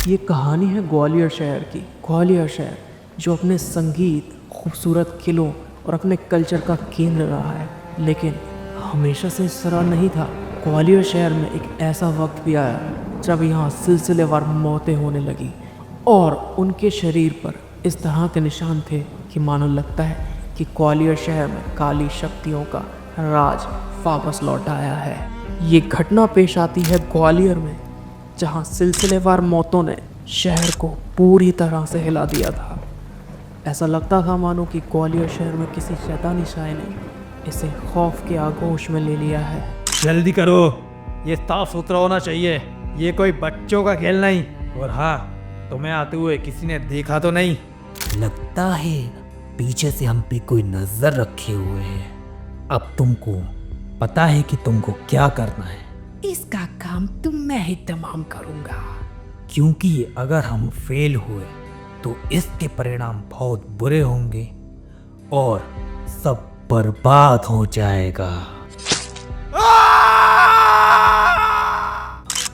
ये कहानी है ग्वालियर शहर की। ग्वालियर शहर जो अपने संगीत, खूबसूरत किलों और अपने कल्चर का केंद्र रहा है, लेकिन हमेशा से इस तरह नहीं था। ग्वालियर शहर में एक ऐसा वक्त भी आया जब यहाँ सिलसिलेवार मौतें होने लगी और उनके शरीर पर इस तरह के निशान थे कि मानो लगता है कि ग्वालियर शहर में काली शक्तियों का राज वापस लौट आया है। ये घटना पेश आती है ग्वालियर में, जहाँ सिलसिलेवार मौतों ने शहर को पूरी तरह से हिला दिया था। ऐसा लगता था मानो कि ग्वालियर शहर में किसी शैतानी शाय ने इसे खौफ के आगोश में ले लिया है। जल्दी करो, ये साफ सुथरा होना चाहिए, ये कोई बच्चों का खेल नहीं। और हाँ, तुम्हें आते हुए किसी ने देखा तो नहीं? लगता है पीछे से हम पे कोई नजर रखे हुए है। अब तुमको पता है कि तुमको क्या करना है। इसका काम तो मैं ही तमाम करूंगा, क्योंकि अगर हम फेल हुए तो इसके परिणाम बहुत बुरे होंगे और सब बर्बाद हो जाएगा।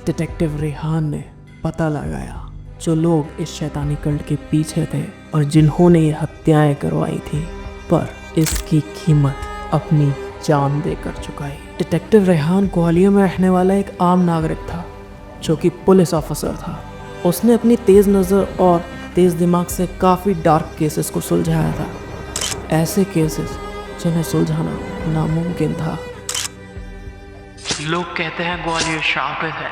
डिटेक्टिव रेहान ने पता लगाया जो लोग इस शैतानी कल्ट के पीछे थे और जिन्होंने ये हत्याएं करवाई थी, पर इसकी कीमत अपनी जान देकर चुकाई। डिटेक्टिव रेहान ग्वालियर में रहने वाला एक आम नागरिक था जो कि पुलिस ऑफिसर था। उसने अपनी तेज़ नज़र और तेज़ दिमाग से काफ़ी डार्क केसेस को सुलझाया था, ऐसे केसेस जिन्हें सुलझाना नामुमकिन था। लोग कहते हैं ग्वालियर शापित है,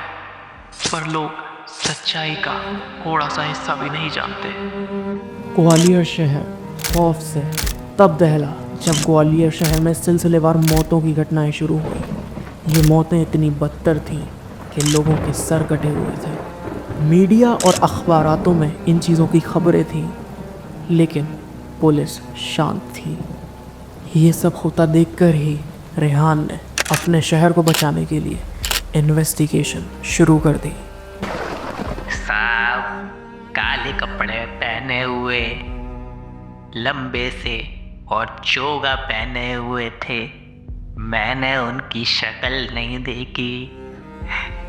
पर लोग सच्चाई का थोड़ा सा हिस्सा भी नहीं जानते। ग्वालियर शहर खौफ से तब दहला जब ग्वालियर शहर में सिलसिलेवार मौतों की घटनाएं शुरू हुई। ये मौतें इतनी बदतर थीं कि लोगों के सर कटे हुए थे। मीडिया और अखबारातों में इन चीज़ों की खबरें थीं, लेकिन पुलिस शांत थी। ये सब होता देखकर ही रेहान ने अपने शहर को बचाने के लिए इन्वेस्टिगेशन शुरू कर दी। साहब काले कपड़े पहने हुए, लंबे से और चोगा पहने हुए थे। मैंने उनकी शक्ल नहीं देखी,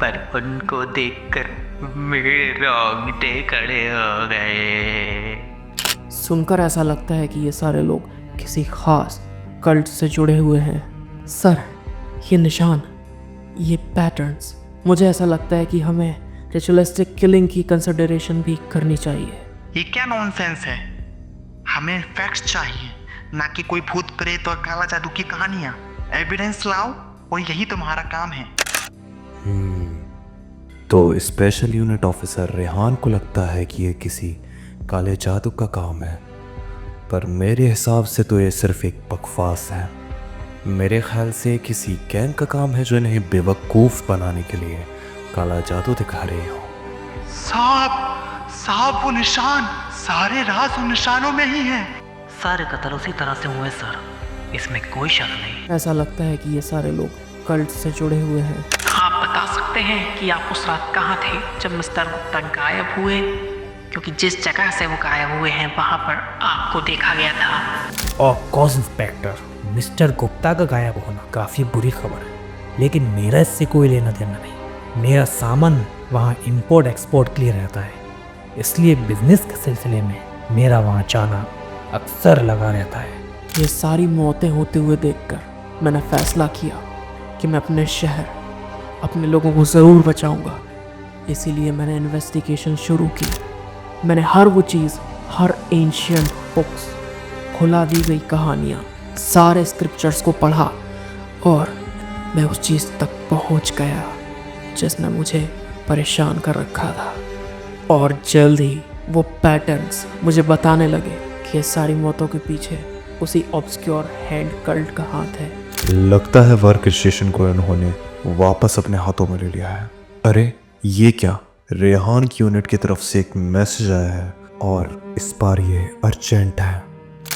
पर उनको देखकर मेरे रोंगटे खड़े हो गए। सुनकर ऐसा लगता है कि ये सारे लोग किसी खास कल्ट से जुड़े हुए हैं। सर, ये निशान, ये पैटर्न्स, मुझे ऐसा लगता है कि हमें रिचुअलिस्टिक किलिंग की कंसिडरेशन भी करनी चाहिए। ये क्या नॉनसेंस है? हमें फैक्ट्स चाहिए, ना कि कोई भूत प्रेत और काला जादू की कहानियां। एविडेंस लाओ और यही तुम्हारा काम है। तो स्पेशल यूनिट ऑफिसर रेहान को लगता है कि ये किसी काले जादू का काम है, पर मेरे हिसाब से तो ये सिर्फ एक बकवास है। मेरे ख्याल से किसी गैंग का काम है जो इन्हें बेवकूफ़ बनाने के लिए काला जादू दिखा रहे हो। साहब वो निशान, सारे राज उन निशानों में ही हैं। सारे कत्ल उसी तरह से हुए सर, इसमें कोई शक नहीं। ऐसा लगता है कि ये सारे लोग कल्ट से जुड़े हुए हैं। आप बता सकते हैं कि आप उस रात कहाँ थे जब मिस्टर गुप्ता गायब हुए? क्योंकि जिस जगह से वो गायब हुए हैं वहाँ पर आपको देखा गया था। और कॉस इंस्पेक्टर, मिस्टर गुप्ता का गायब होना काफ़ी बुरी खबर है, लेकिन मेरा इससे कोई लेना देना नहीं। मेरा सामान वहाँ इंपोर्ट एक्सपोर्ट के लिए रहता है, इसलिए बिजनेस के सिलसिले में मेरा वहाँ जाना अक्सर लगा रहता है। ये सारी मौतें होते हुए देखकर मैंने फैसला किया कि मैं अपने शहर, अपने लोगों को ज़रूर बचाऊंगा। इसीलिए मैंने इन्वेस्टिगेशन शुरू की। मैंने हर वो चीज़, हर एंशियंट बुक्स, खुला दी गई कहानियाँ, सारे स्क्रिप्चर्स को पढ़ा और मैं उस चीज़ तक पहुँच गया जिसने मुझे परेशान कर रखा था। और जल्द ही वो पैटर्न्स मुझे बताने लगे कि ये सारी मौतों के पीछे उसी ऑब्सक्योर हैंड कल्ट का हाथ है। लगता है वर्क स्टेशन को इन्होंने वापस अपने हाथों में ले लिया है। अरे ये क्या? रेहान की यूनिट की तरफ से एक मैसेज आया है और इस बार ये अर्जेंट है।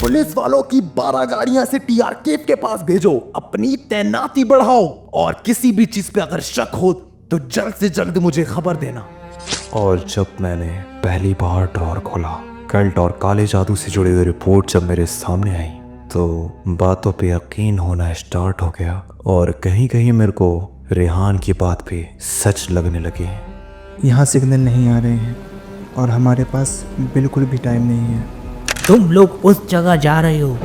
पुलिस वालों की 12 गाड़ियां से टीआर केव के पास भेजो, अपनी तैनाती बढ़ाओ और किसी भी चीज पे अगर शक हो तो जल्द से जल्द मुझे खबर देना। और जब मैंने पहली बार ड्रॉअर खोला, कल्ट और काले जादू से जुड़ी हुई रिपोर्ट जब मेरे सामने आई, तो बातों पे यकीन होना स्टार्ट हो गया और कहीं कहीं मेरे को रेहान की बात पे सच लगने लगी। यहाँ सिग्नल नहीं आ रहे हैं, और हमारे पास बिल्कुल भी टाइम नहीं है। तुम लोग उस जगह जा रहे हो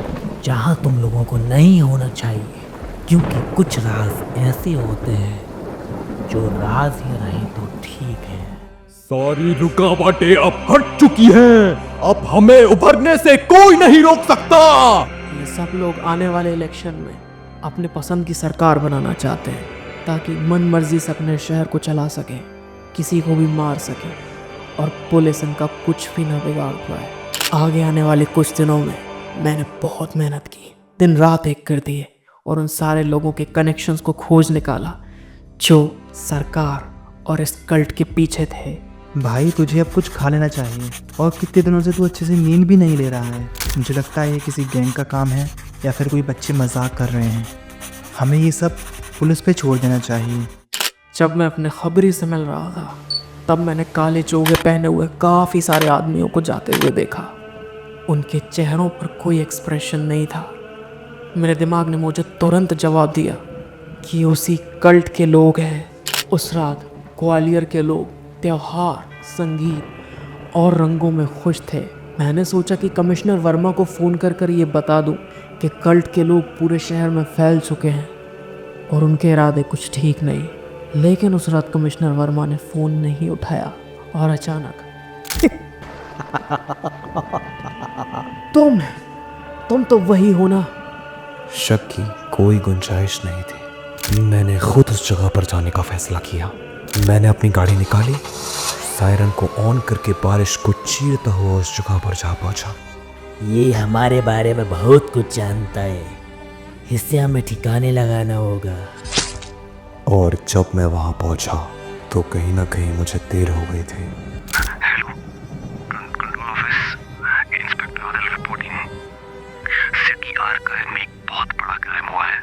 जहाँ तुम लोगों को नहीं होना चाहिए, क्योंकि कुछ राज ऐसे होते हैं जो राज ही रहे तो ठीक है। सारी रुकावटें अब हट चुकी हैं। अब हमें उभरने से कोई नहीं रोक सकता। ये सब लोग आने वाले इलेक्शन में अपने पसंद की सरकार बनाना चाहते हैं ताकि मन मर्जी से अपने शहर को चला सकें, किसी को भी मार सकें और पुलिस इनका कुछ भी ना बिगाड़ पाए। आगे आने वाले कुछ दिनों में मैंने बहुत मेहनत की, दिन रात एक कर दिए और उन सारे लोगों के कनेक्शंस को खोज निकाला जो सरकार और इस कल्ट के पीछे थे। भाई तुझे अब कुछ खा लेना चाहिए, और कितने दिनों से तू अच्छे से नींद भी नहीं ले रहा है। मुझे लगता है ये किसी गैंग का काम है या फिर कोई बच्चे मजाक कर रहे हैं। हमें ये सब पुलिस पे छोड़ देना चाहिए। जब मैं अपने खबरी से मिल रहा था तब मैंने काले चोगे पहने हुए काफ़ी सारे आदमियों को जाते हुए देखा। उनके चेहरों पर कोई एक्सप्रेशन नहीं था। मेरे दिमाग ने मुझे तुरंत जवाब दिया कि उसी कल्ट के लोग हैं। उस रात ग्वालियर के लोग त्योहार, संगीत और रंगों में खुश थे। मैंने सोचा कि कमिश्नर वर्मा को फ़ोन कर ये बता दूं कि कल्ट के लोग पूरे शहर में फैल चुके हैं और उनके इरादे कुछ ठीक नहीं। लेकिन उस रात कमिश्नर वर्मा ने फ़ोन नहीं उठाया और अचानक तुम तो वही हो ना। शक की कोई गुंजाइश नहीं थी। मैंने खुद उस जगह पर जाने का फैसला किया। मैंने अपनी गाड़ी निकाली, सायरन को ऑन करके बारिश को चीरता हुआ उस जगह पर जा पहुंचा। ये हमारे बारे में बहुत कुछ जानता है, इससे हमें ठिकाने लगाना होगा। और जब मैं वहां पहुंचा तो कहीं ना कहीं मुझे देर हो गई थी। Hello, control office, inspector Adil reporting. City archive में एक बहुत बड़ा क्राइम हुआ है।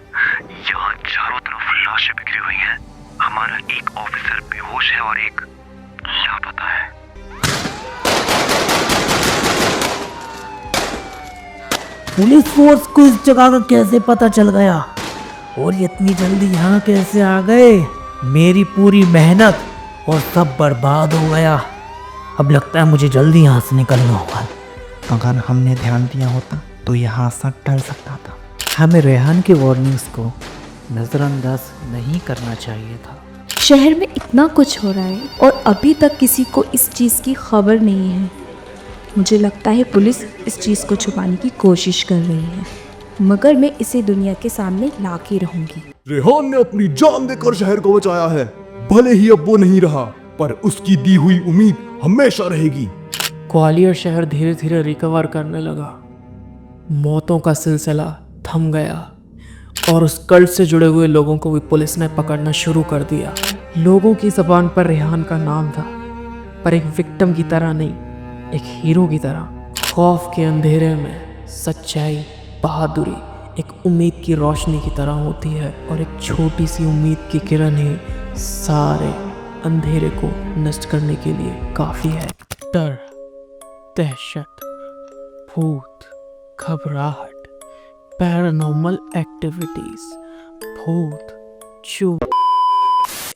यहाँ चारों तरफ लाशें बिखरी हुई हैं। हमारा एक ऑफिसर बेहोश है और एक लापता है। पुलिस फोर्स को इस जगह का कैसे पता चल गया और ये इतनी जल्दी यहाँ कैसे आ गए? मेरी पूरी मेहनत और सब बर्बाद हो गया। अब लगता है मुझे जल्दी यहाँ से निकलना होगा। अगर हमने ध्यान दिया होता तो यह हादसा टल सकता था। हमें रेहान की वार्निंग्स को नज़रअंदाज नहीं करना चाहिए था। शहर में इतना कुछ हो रहा है और अभी तक किसी को इस चीज़ की खबर नहीं है। मुझे लगता है पुलिस इस चीज़ को छुपाने की कोशिश कर रही है, मगर मैं इसे दुनिया के सामने ला के रहूंगी। रेहान ने अपनी जान देकर शहर को बचाया है। भले ही अब वो नहीं रहा, पर उसकी दी हुई उम्मीद हमेशा रहेगी। ग्वालियर शहर धीरे धीरे रिकवर करने लगा। मौतों का सिलसिला थम गया और उस कल्ट से जुड़े हुए लोगों को भी पुलिस ने पकड़ना शुरू कर दिया। लोगों की ज़बान पर रेहान का नाम था, पर एक विक्टिम की तरह नहीं, एक हीरो की तरह। खौफ के अंधेरे में सच्चाई, बहादुरी एक उम्मीद की रोशनी की तरह होती है, और एक छोटी सी उम्मीद की किरण ही सारे अंधेरे को नष्ट करने के लिए काफ़ी है। डर, दहशत, भूत, घबराहट, पैरानॉर्मल एक्टिविटीज, भूत, चूप,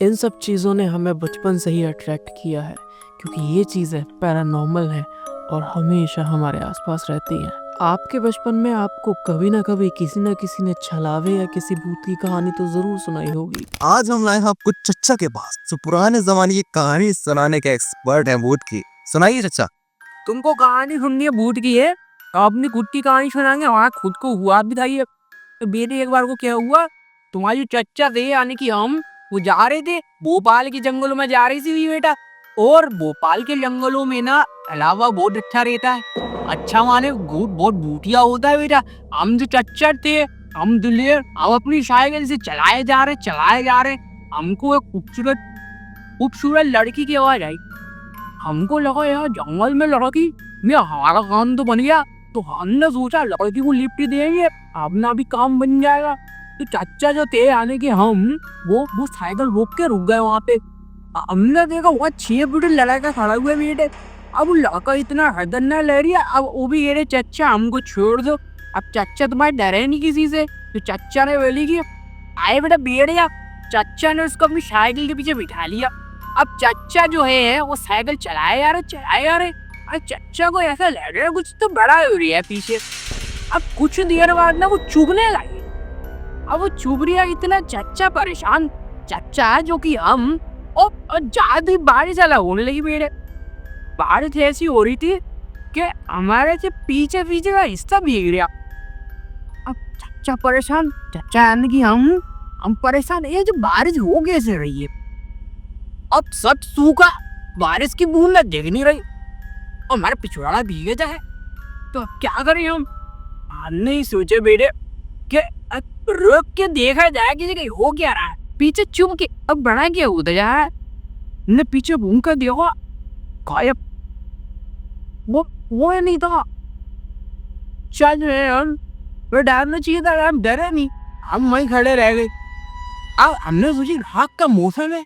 इन सब चीज़ों ने हमें बचपन से ही अट्रैक्ट किया है, क्योंकि ये चीज़ें पैरानॉर्मल हैं और हमेशा हमारे आसपास रहती हैं। आपके बचपन में आपको कभी ना कभी किसी न किसी ने छलावे या किसी भूत की कहानी तो ज़रूर सुनाई होगी। आज हम लाए हैं आपको चच्चा के पास, जो पुराने जमाने की कहानी सुनाने के एक्सपर्ट हैं भूत की। सुनाइए चच्चा। तुमको कहानी सुननी है भूत की है, तो अपनी खुद की कहानी सुनाएंगे। वहाँ खुद को हुआ भी था ये। तो बेटे एक बार को क्या हुआ, तुम्हारी चच्चा थे यानी कि हम वो जा रहे थे भोपाल के जंगलों में जा रही थी बेटा। और भोपाल के जंगलों में ना अलावा बहुत अच्छा रहता है। अच्छा माने बहुत बूटिया होता है बेटा। हम जो चच्चा थे, हम दिल्ली अब अपनी साइकिल से चलाए जा रहे। हमको एक खूबसूरत लड़की की आवाज आई। हमको लगा यार जंगल में लड़की में हमारा काम तो बन गया। तो हमने सोचा लड़की को लिफ्ट देंगे, अपना भी काम बन जाएगा। तो चच्चा जो थे यानी कि हम वो साइकिल रोक के रुक गए वहाँ पे। हमने देखा वहाँ 6 फुट लड़का खड़ा हुआ बेटे। अब वो लड़का इतना खतरनाक लग रही है। अब वो भी कह रहे चच्चा हमको छोड़ दो। अब चच्चा तुम्हारे डरे नहीं किसी से। तो चच्चा ने बोली कि आए बेटा बैठ जा। चच्चा ने उसको अपनी साइकिल के पीछे बिठा लिया। अब चच्चा जो है वो साइकिल चलाए जा रहे। अरे चच्चा को ऐसा लग रहा है कुछ तो बड़ा हो रही है पीछे। अब कुछ देर बाद ना वो चुभने लगी। अब वो चुभ रही है इतना, चच्चा परेशान। चच्चा जो कि हम और ज्यादा बारिश वाला होने लगी मेरे। बारिश ऐसी हो रही थी कि हमारे से पीछे का हिस्सा भीग गया। अब चच्चा परेशान, चच्चा यानी कि हम परेशान। ये जो बारिश हो कैसे रही है? अब सब सूखा, बारिश की बूंद दिख नहीं रही और हमारा पिछवाड़ा भीगे जाए तो अब क्या करें हम? हमने ही सोचे बेटे कि अब रुक के देखा जाए कि कहीं हो क्या रहा है। पीछे चुप के अब बड़ा क्या होता जा रहा है। ने पीछे घूम कर देखा, गायब। वो नहीं था। चल हम डरना चाहिए था, हम डरे नहीं, हम वहीं खड़े रह गए। अब हमने सोची रात का मौसम है,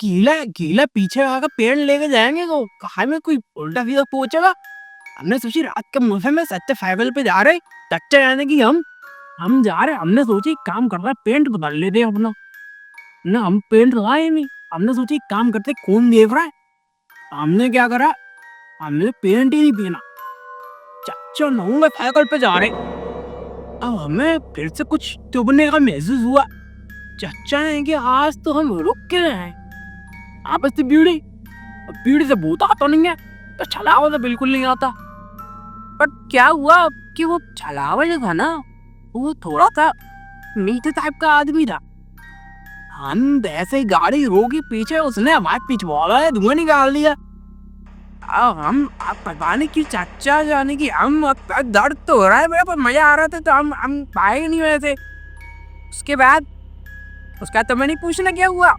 गीला पीछे आकर पेड़ लेके जाएंगे तो कहा में कोई उल्टा सीधा पहुंचेगा। हमने सोची रात का मौसम है, सच्चे साइकिल पे जा रहे, चच्चा यानी कि हम जा रहे। हमने सोची काम कर रहा है, पेंट बदल लेते अपना ना। हम पेंट लाए नहीं, हमने सोची काम करते कौन देख रहा है। हमने क्या करा, हमने पेंट ही नहीं पहना, चच्चा नंगे साइकिल पे जा रहे। अब हमें फिर से कुछ चुभने का महसूस हुआ। चच्चा ने कि आज तो हम रुक के रहे। आपस से बीड़ी से भूत आता नहीं है तो छलावा तो बिल्कुल नहीं आता। पर क्या हुआ कि वो छलावा जो था ना, वो थोड़ा सा मीठे टाइप का आदमी था। हम ऐसे ही गाड़ी रोकी पीछे, उसने हमारे पिछवाड़ा है धुआं निकाल दिया। अब हम पता नहीं कि चच्चा जाने की हम दर्द तो हो रहा है मेरे, पर मजा आ रहा था तो हम पाए नहीं वैसे। उसके बाद तो मैं नहीं पूछना क्या हुआ,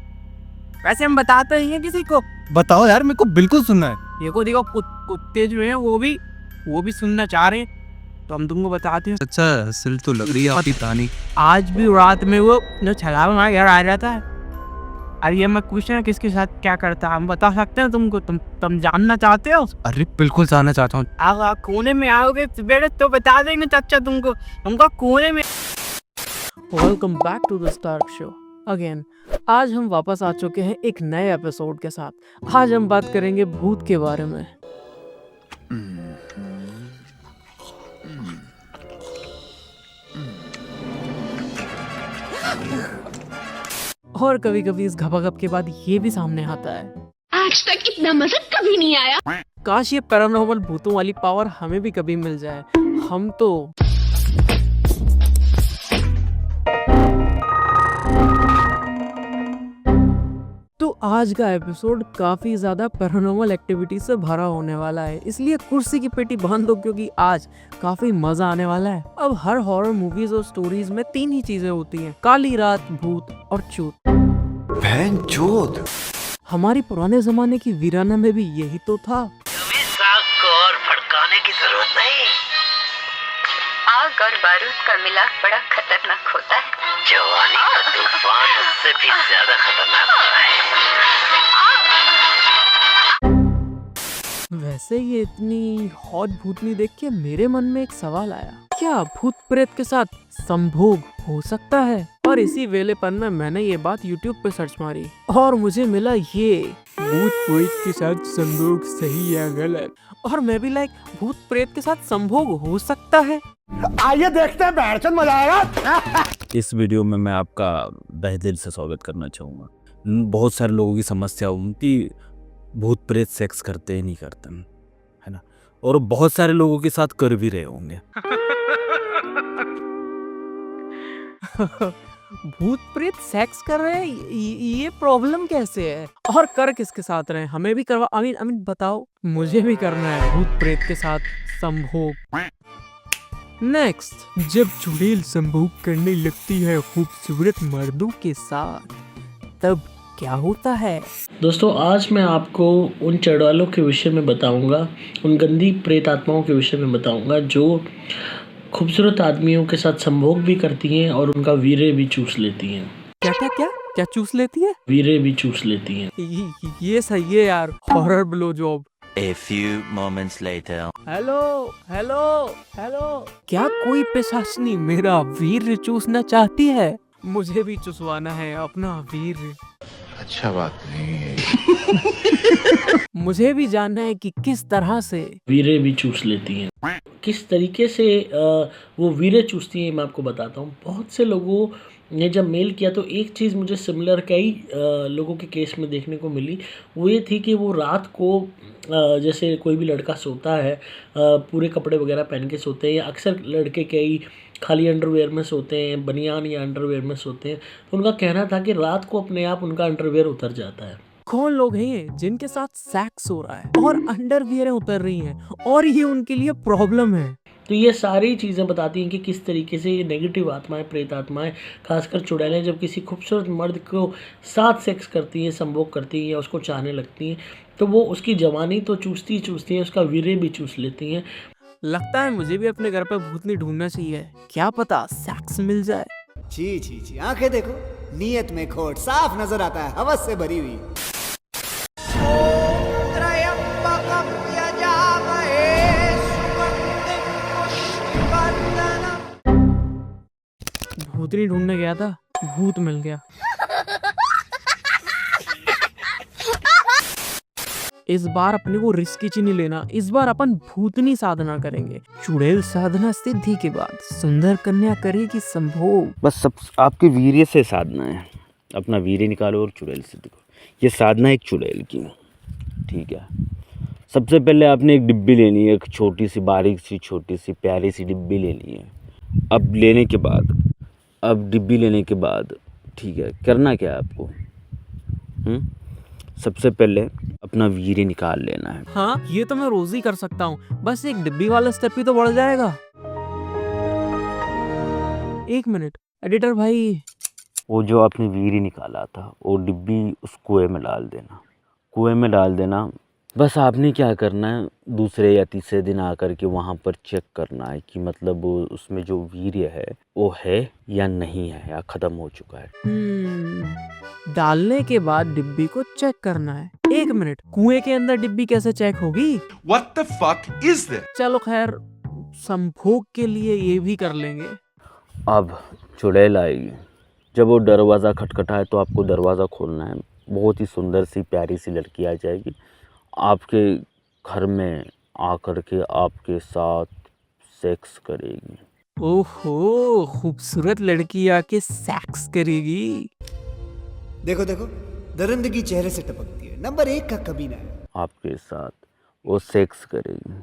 वैसे हम बताते ही हैं किसी को। बताओ यार, मेरे को बिल्कुल सुनना है। देखो कुत्ते जो हैं वो भी सुनना चाह रहे हैं तो हम तुमको बताते हैं। अच्छा, सिल तो लग रही है आपकी तानी। आज भी रात में वो जो छलावा हमारे घर आ जाता है। अरे ये मैं पूछ रहा किसके साथ क्या करता है, हम बता सकते हैं तुमको? तुम जानना चाहते हो? अरे बिल्कुल जानना चाहता हूँ। आप कोने में आओगे बेटे तो बता देंगे चच्चा तुमको कोने में। Welcome back to the Stark show again. आज हम वापस आ चुके हैं एक नए एपिसोड के साथ। आज हम बात करेंगे भूत के बारे में। और कभी कभी इस घपाघप के बाद ये भी सामने आता है, आज तक इतना मजा कभी नहीं आया। काश ये पैरानॉर्मल भूतों वाली पावर हमें भी कभी मिल जाए। हम तो आज का एपिसोड काफी ज्यादा पैरानॉर्मल एक्टिविटी से भरा होने वाला है, इसलिए कुर्सी की पेटी बांध दो क्योंकि आज काफी मजा आने वाला है। अब हर हॉरर मूवीज और स्टोरीज में 3 ही चीजें होती हैं, काली रात, भूत और चूत। भैंचोद। हमारी पुराने जमाने की वीराना में भी यही तो था। को और भड़काने की जरूरत नहीं। आग और बारूद का मिलाप बड़ा खतरनाक होता है। जवानी का तूफान उससे भी ज्यादा खतरनाक होता है। वैसे ये इतनी हॉट भूतनी देख के मेरे मन में एक सवाल आया, क्या भूत प्रेत के साथ संभोग हो सकता है? और इसी वेलेपन में मैंने ये बात YouTube पे सर्च मारी और मुझे मिला ये भूत प्रेत के साथ संभोग सही या गलत। और मैं भी भूत प्रेत के साथ संभोग हो सकता है? आइए देखते हैं, बैठचंद मजा आएगा। इस वीडियो में मैं आपका तहे दिल से स्वागत करना चाहूँगा। बहुत सारे लोगों की समस्या उनकी भूत प्रेत सेक्स करते ही नहीं करते, है ना, और बहुत सारे लोगों के साथ कर भी रहे होंगे। भूत प्रेत सेक्स कर रहे हैं, ये प्रॉब्लम कैसे है? और कर किसके साथ रहे? हमें भी करवा, अमीन बताओ। मुझे भी करना है भूत प्रेत के साथ संभोग। नेक्स्ट, जब चुड़ैल संभोग करने लगती है खूबसूरत मर्दों के साथ, तब क्या होता है? दोस्तों, आज मैं आपको उन चुड़ैलों के विषय में बताऊंगा, उन गंदी प्रेत आत्माओं के विषय में बताऊंगा जो खूबसूरत आदमियों के साथ संभोग भी करती हैं और उनका वीर्य भी चूस लेती हैं। क्या चूस लेती है? वीर्य भी चूस लेती हैं। ये सही है यार, horror blow job. A few moments later. Hello, क्या कोई पिशाचनी मेरा वीर्य चूसना चाहती है? मुझे भी चुसवाना है अपना वीर्य। अच्छा बात नहीं है। मुझे भी जानना है कि किस तरह से वीरे भी चूस लेती हैं। किस तरीके से वो वीरे चूसती हैं मैं आपको बताता हूँ। बहुत से लोगों ने जब मेल किया तो एक चीज़ मुझे सिमिलर कई लोगों के केस में देखने को मिली। वो ये थी कि वो रात को जैसे कोई भी लड़का सोता है पूरे कपड़े वगैरह पहन के सोते हैं, या अक्सर लड़के कई खाली अंडरवेयर में सोते हैं, बनियान या अंडरवेयर में सोते हैं। तो उनका कहना था कि रात को अपने आप उनका अंडरवेयर उतर जाता है। कौन लोग हैं ये जिनके साथ सेक्स हो रहा है और अंडरवियर उतर रही हैं और ये उनके लिए प्रॉब्लम है? तो ये सारी चीज़ें बताती हैं कि किस तरीके से ये नेगेटिव आत्माएं, प्रेत आत्माएं, खासकर चुड़ैलें जब किसी खूबसूरत मर्द को साथ सेक्स करती हैं, संभोग करती हैं या उसको चाहने लगती हैं, तो वो उसकी जवानी तो चूसती हैं, उसका वीर्य भी चूस लेती हैं। लगता है मुझे भी अपने घर पे भूतनी ढूंढना चाहिए, क्या पता सेक्स मिल जाए। छी छी छी, आंखें देखो, नीयत में खोट साफ नजर आता है, हवस से भरी हुई। भूतनी ढूंढने गया था, भूत मिल गया। इस बार अपने को रिस्क नहीं लेना, इस बार अपन भूतनी साधना करेंगे। चुड़ैल साधना सिद्धि के बाद सुंदर कन्या करेगी संभोग। बस सब आपके वीर्य से साधना है, अपना वीर्य निकालो और चुड़ैल सिद्ध करो। ये साधना एक चुड़ैल की, ठीक है। सबसे पहले आपने एक डिब्बी लेनी है, एक छोटी सी बारीक सी छोटी सी प्यारी सी डिब्बी लेनी है। अब डिब्बी लेने के बाद ठीक है, करना क्या है आपको? सबसे पहले अपना वीर्य निकाल लेना है। हाँ, ये तो मैं रोज ही कर सकता हूँ, बस एक डिब्बी वाला स्टेप ही तो बढ़ जाएगा। एक मिनट एडिटर भाई, वो जो आपने वीर्य निकाला था वो डिब्बी उस कुएं में डाल देना। बस आपने क्या करना है, दूसरे या तीसरे दिन आकर के वहाँ पर चेक करना है कि मतलब उसमें जो वीर्य है वो है या नहीं है, या ख़त्म हो चुका है। डालने के बाद डिब्बी को चेक करना है। एक मिनट, कुएं के अंदर डिब्बी कैसे चेक होगी? What the fuck is this? चलो खैर, संभोग के लिए ये भी कर लेंगे। अब चुड़ैल आएगी, जब वो दरवाज़ा खटखटाए तो आपको दरवाज़ा खोलना है। बहुत ही सुंदर सी प्यारी सी लड़की आ जाएगी, आपके घर में आकर के आपके साथ सेक्स करेगी। ओहो, खूबसूरत लड़की आके सेक्स करेगी। देखो देखो, दरिंदगी चेहरे से टपकती है, नंबर 1 का कमीना है। आपके साथ वो सेक्स करेगी,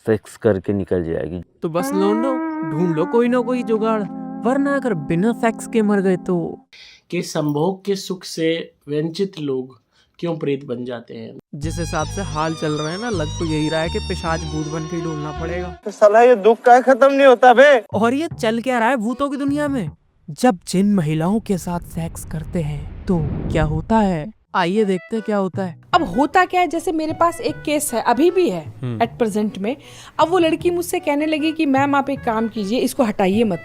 सेक्स करके निकल जाएगी। तो बस लौंडो ढूंढ लो कोई ना कोई जुगाड़, वरना अगर बिना सेक्स के मर गए तो। कि संभोग के सुख से वंचित लोग क्यों प्रेत बन जाते हैं? जिस हिसाब से हाल चल रहा है ना, लग तो यही रहा है कि पिशाच भूत बन के ढूंढना पड़ेगा। तो साला ये दुख का खत्म नहीं होता बे। और ये चल क्या रहा है भूतों की दुनिया में? जब जिन महिलाओं के साथ सेक्स करते हैं तो क्या होता है, आइए देखते हैं क्या होता है। अब होता क्या है, जैसे मेरे पास एक केस है, अभी भी है एट प्रेजेंट में। अब वो लड़की मुझसे कहने लगी कि मैम आप एक काम कीजिए, इसको हटाइए मत,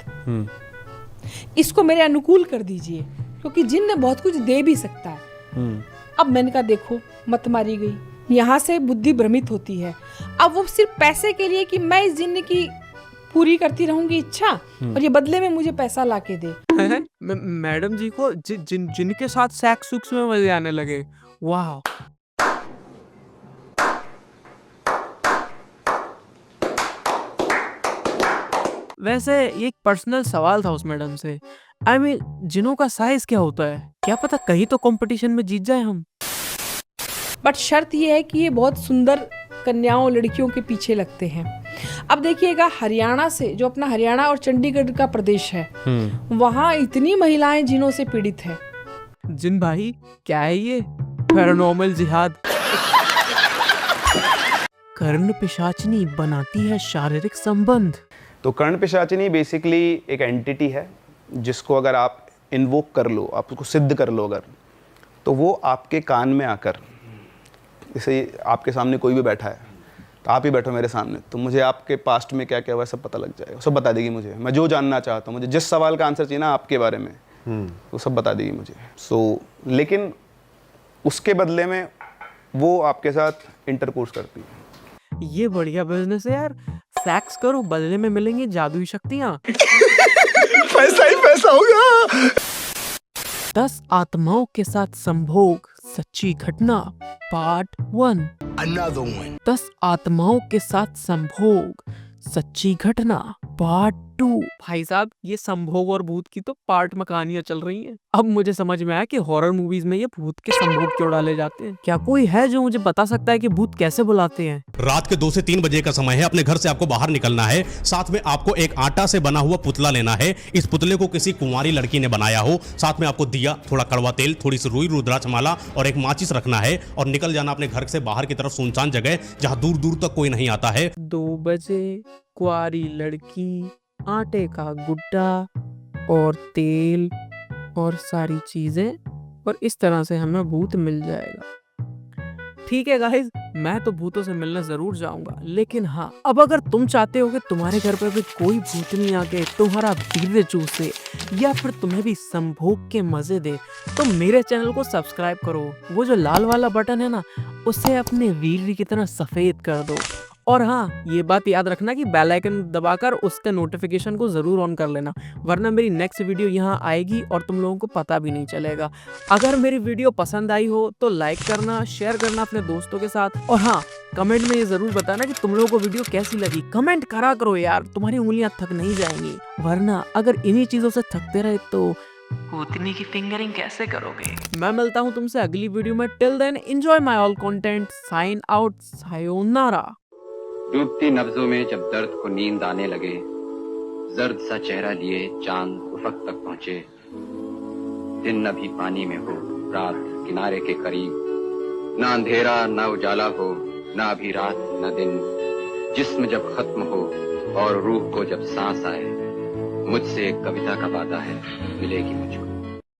इसको मेरे अनुकूल कर दीजिए, क्योंकि जिन्न बहुत कुछ दे भी सकता है। अब मैंने कहा देखो, मत मारी गई, यहाँ से बुद्धि भ्रमित होती है। अब वो सिर्फ पैसे के लिए कि मैं इस जिन्न की पूरी करती रहूंगी इच्छा, और ये बदले में मुझे पैसा लाके दे। मैडम जी को जिनके साथ सेक्स सुक्स में मजे आने लगे। वाह, वैसे एक पर्सनल सवाल था उस मैडम से, I mean, जिनों का साइज क्या होता है? क्या पता कहीं तो कंपटीशन में जीत जाए हम। बट शर्त ये है कि ये बहुत सुंदर कन्याओं लड़कियों के पीछे लगते हैं। अब देखिएगा, हरियाणा से, जो अपना हरियाणा और चंडीगढ़ का प्रदेश है, वहाँ इतनी महिलाएं जिनों से पीड़ित है। जिन भाई क्या है ये? पैरानॉर्मल जिहाद। कर्ण पिशाचनी बनाती है शारीरिक संबंध। तो कर्ण पिशाचिनी बेसिकली एक एंटिटी है जिसको अगर आप इन्वोक कर लो, आप उसको सिद्ध कर लो अगर, तो वो आपके कान में आकर, जैसे आपके सामने कोई भी बैठा है, तो आप ही बैठो मेरे सामने, तो मुझे आपके पास्ट में क्या क्या हुआ सब पता लग जाएगा, सब बता देगी मुझे। मैं जो जानना चाहता हूँ, मुझे जिस सवाल का आंसर चाहिए ना आपके बारे में, वो सब बता देगी मुझे। लेकिन उसके बदले में वो आपके साथ इंटरकोर्स करती है। ये बढ़िया बिजनेस है यार, सेक्स करो, बदले में मिलेंगी जादुई शक्तियाँ। पैसा ही पैसा होगा। 10 आत्माओं के साथ संभोग सच्ची घटना पार्ट 1। Another one. 10 आत्माओं के साथ संभोग सच्ची घटना पार्ट 2। भाई साहब, ये संभोग और भूत की तो पार्ट में कहानियां चल रही हैं। अब मुझे समझ में आया कि हॉरर मूवीज में ये भूत के संभोग क्यों डाले जाते हैं। क्या कोई है जो मुझे बता सकता है कि भूत कैसे बुलाते हैं? रात के 2 से 3 बजे का समय है। अपने घर से आपको बाहर निकलना है। साथ में आपको एक आटा से बना हुआ पुतला लेना है। इस पुतले को किसी कुंवारी लड़की ने बनाया हो। साथ में आपको दिया, थोड़ा कड़वा तेल, थोड़ी सी रुई, रुद्राक्ष माला और एक माचिस रखना है और निकल जाना अपने घर से बाहर की तरफ सुनसान जगह जहां दूर दूर तक कोई नहीं आता है। 2 बजे कुंवारी लड़की, आटे का गुड्डा और तेल और सारी चीजें, और इस तरह से हमें भूत मिल जाएगा। ठीक है गाइस, मैं तो भूतों से मिलने जरूर जाऊंगा, लेकिन हाँ, अब अगर तुम चाहते हो कि तुम्हारे घर पे भी कोई भूतनी आके तुम्हारा वीर्य चूसे या फिर तुम्हें भी संभोग के मजे दे, तो मेरे चैनल को सब्सक्राइब करो। वो जो लाल वाला बटन है ना, उसे अपने वीर्य की तरह सफेद कर दो। और हाँ, ये बात याद रखना कि बेल आइकन दबाकर उसके नोटिफिकेशन को जरूर ऑन कर लेना, वरना मेरी नेक्स्ट वीडियो यहाँ आएगी और तुम लोगों को पता भी नहीं चलेगा। अगर मेरी वीडियो पसंद आई हो तो लाइक करना, शेयर करना अपने दोस्तों के साथ, और हाँ, कमेंट में ये जरूर बताना कि तुम लोगों को वीडियो कैसी लगी। कमेंट करा करो यार, तुम्हारी उंगलियां थक नहीं जाएंगी, वरना अगर इन्हीं चीजों से थकते रहे तो भूतनी की फिंगरिंग कैसे करोगे? मैं मिलता हूँ तुमसे अगली वीडियो में। Till then enjoy my all content. Sign out, सायोनारा। डूबती नब्जों में जब दर्द को नींद आने लगे, जर्द सा चेहरा लिए चांद उफक तक पहुंचे। दिन न भी पानी में हो, रात किनारे के करीब, न अंधेरा न उजाला हो, न अभी रात न दिन। जिस्म जब खत्म हो और रूह को जब सांस आए, मुझसे एक कविता का वादा है, मिलेगी मुझको।